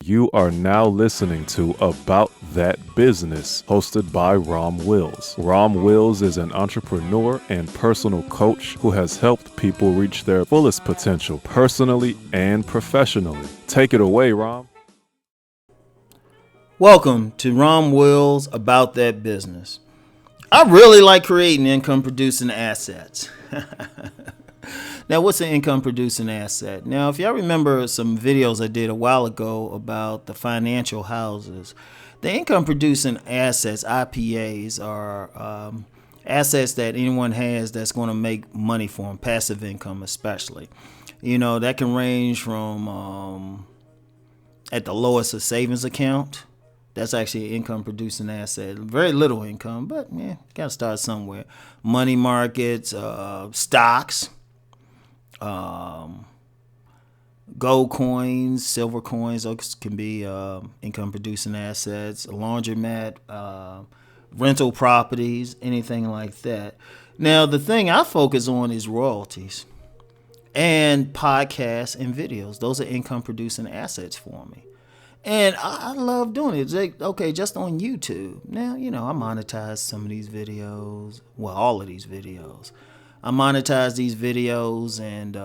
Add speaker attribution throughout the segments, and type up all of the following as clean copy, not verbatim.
Speaker 1: You are now listening to About That Business, hosted by Rom Wills. Rom Wills is an entrepreneur and personal coach who has helped people reach their fullest potential personally and professionally. Take it away, Rom.
Speaker 2: Welcome to Rom Wills About That Business. I really like creating income producing assets. Now, what's an income producing asset? Now, if y'all remember some videos I did a while ago about the financial houses, the income producing assets, IPAs, are assets that anyone has that's going to make money for them, passive income especially. You know, that can range from at the lowest a savings account. That's actually an income producing asset. Very little income, but yeah, got to start somewhere. Money markets, stocks, gold coins, silver coins, those can be income producing assets. A laundromat, rental properties, anything like that. Now, the thing I focus on is royalties and podcasts and videos. Those are income producing assets for me. And I love doing it. It's like, okay, just on YouTube. Now, you know, I monetize some of these videos. Well, all of these videos. I monetize these videos and,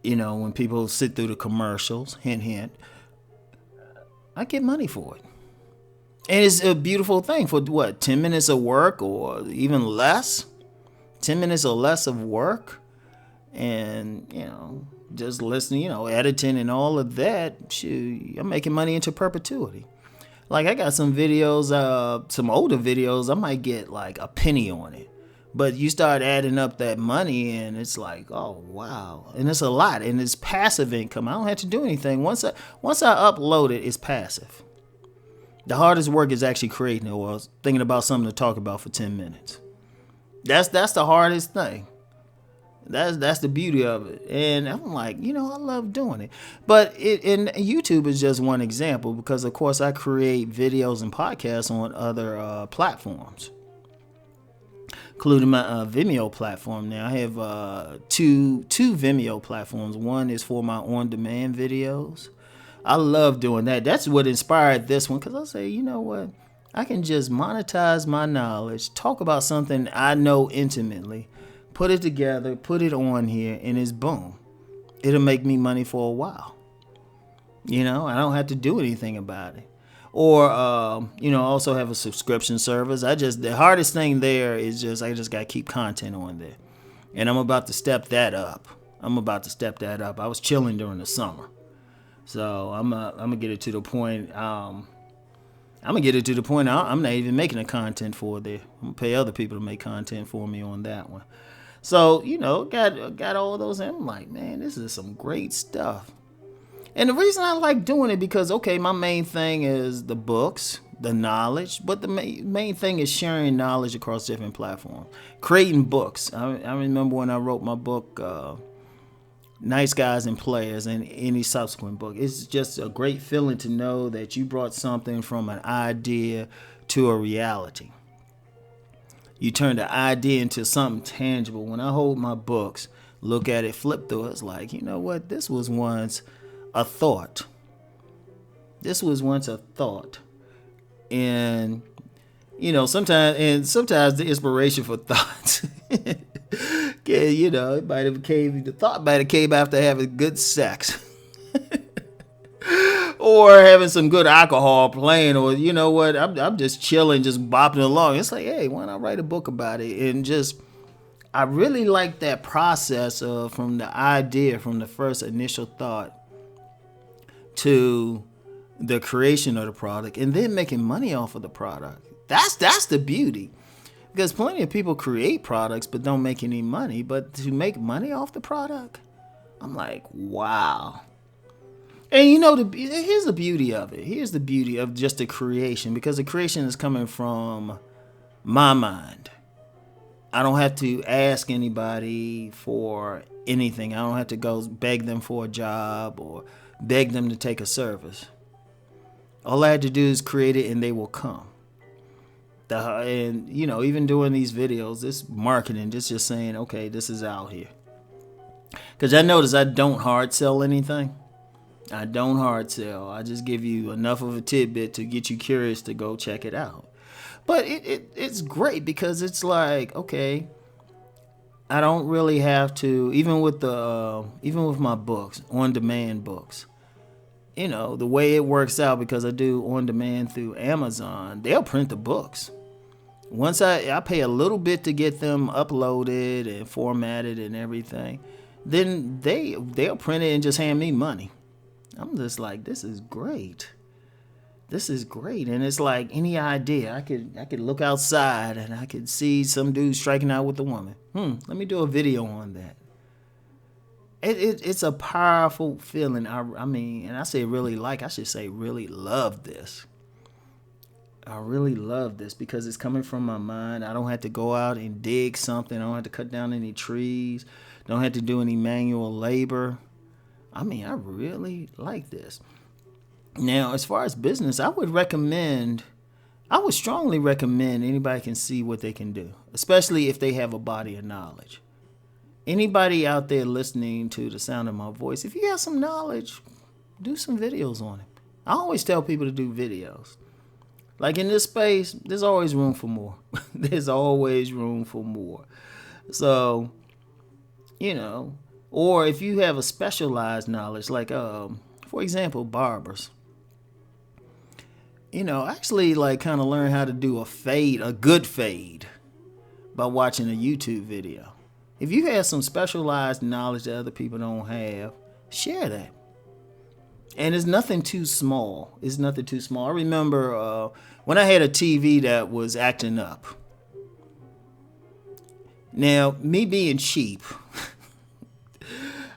Speaker 2: you know, when people sit through the commercials, hint, hint, I get money for it. And it's a beautiful thing for what, 10 minutes of work or even less? 10 minutes or less of work. And, you know, just listening, you know, editing and all of that, shoot, I'm making money into perpetuity. Like I got some videos, some older videos, I might get like a penny on it. But you start adding up that money and it's like, oh, wow. And it's a lot. And it's passive income. I don't have to do anything. Once I upload it, it's passive. The hardest work is actually creating it or thinking about something to talk about for 10 minutes. That's the hardest thing. That's the beauty of it. And I'm like, you know, I love doing it. But and YouTube is just one example because, of course, I create videos and podcasts on other platforms, including my Vimeo platform. Now, I have two Vimeo platforms. One is for my on-demand videos. I love doing that. That's what inspired this one because I say, you know what? I can just monetize my knowledge, talk about something I know intimately, put it together, put it on here, and it's boom. It'll make me money for a while. You know, I don't have to do anything about it. Or, you know, I also have a subscription service. The hardest thing there is I just got to keep content on there. And I'm about to step that up. I was chilling during the summer. So I'm going to get it to the point, I'm not even making the content for it there. I'm going to pay other people to make content for me on that one. So, you know, got all of those. And I'm like, man, this is some great stuff. And the reason I like doing it because, okay, my main thing is the books, the knowledge. But the main thing is sharing knowledge across different platforms. Creating books. I remember when I wrote my book, Nice Guys and Players, and any subsequent book. It's just a great feeling to know that you brought something from an idea to a reality. You turn the idea into something tangible. When I hold my books, look at it, flip through it, it's like, you know what? This was once a thought. And, you know, sometimes the inspiration for thoughts, yeah, you know, the thought might have came after having good sex. Or having some good alcohol playing, or you know what, I'm just chilling, just bopping along. It's like, hey, why not write a book about it? And just, I really like that process of from the idea, from the first initial thought to the creation of the product, and then making money off of the product. That's the beauty, because plenty of people create products but don't make any money. But to make money off the product, I'm like, wow. And you know, here's the beauty of it. Here's the beauty of just the creation, because the creation is coming from my mind. I don't have to ask anybody for anything. I don't have to go beg them for a job or beg them to take a service. All I had to do is create it and they will come. And, you know, even doing these videos, this marketing, just saying, okay, this is out here. Because I notice I don't hard sell anything. I don't hard sell. I just give you enough of a tidbit to get you curious to go check it out. But it's great because it's like, okay, I don't really have to, even with my books, on demand books. The way it works out, because I do on demand through Amazon, they'll print the books. Once I pay a little bit to get them uploaded and formatted and everything, then they'll print it and just hand me money. I'm just like, this is great. This is great. And it's like any idea. I could look outside and I could see some dude striking out with a woman. Let me do a video on that. It's a powerful feeling. I mean, and I say really I should say really love this. I really love this because it's coming from my mind. I don't have to go out and dig something. I don't have to cut down any trees. Don't have to do any manual labor. I mean, I really like this. Now, as far as business, I would strongly recommend anybody can see what they can do, especially if they have a body of knowledge. Anybody out there listening to the sound of my voice, if you have some knowledge, do some videos on it. I always tell people to do videos. Like in this space, there's always room for more. There's always room for more. So, or if you have a specialized knowledge, like, for example, barbers. I actually kind of learn how to do a good fade, by watching a YouTube video. If you have some specialized knowledge that other people don't have, share that. And it's nothing too small. I remember when I had a TV that was acting up. Now, me being cheap,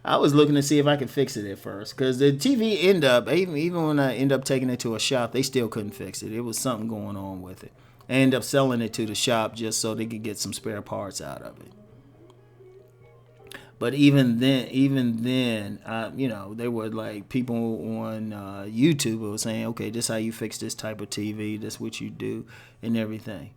Speaker 2: I was looking to see if I could fix it at first. Because the TV even when I end up taking it to a shop, they still couldn't fix it. It was something going on with it. I ended up selling it to the shop just so they could get some spare parts out of it. But even then, there were like people on YouTube who were saying, okay, this is how you fix this type of TV. This is what you do and everything.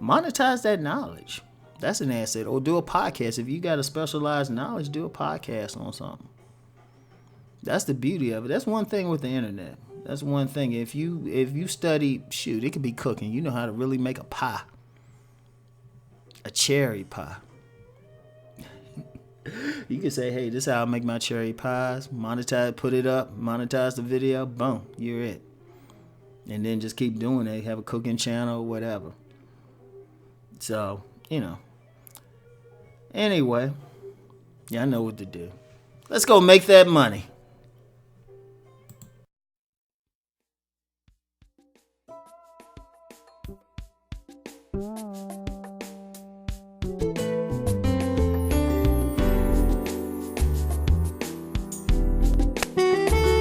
Speaker 2: Monetize that knowledge. That's an asset. Or do a podcast. If you got a specialized knowledge, do a podcast on something. That's the beauty of it. That's one thing with the internet. That's one thing. If you study, it could be cooking. You know how to really make a pie. A cherry pie. You can say, hey, this is how I make my cherry pies. Monetize, put it up, monetize the video, boom, you're it. And then just keep doing it. Have a cooking channel, whatever. So, Anyway, I know what to do. Let's go make that money.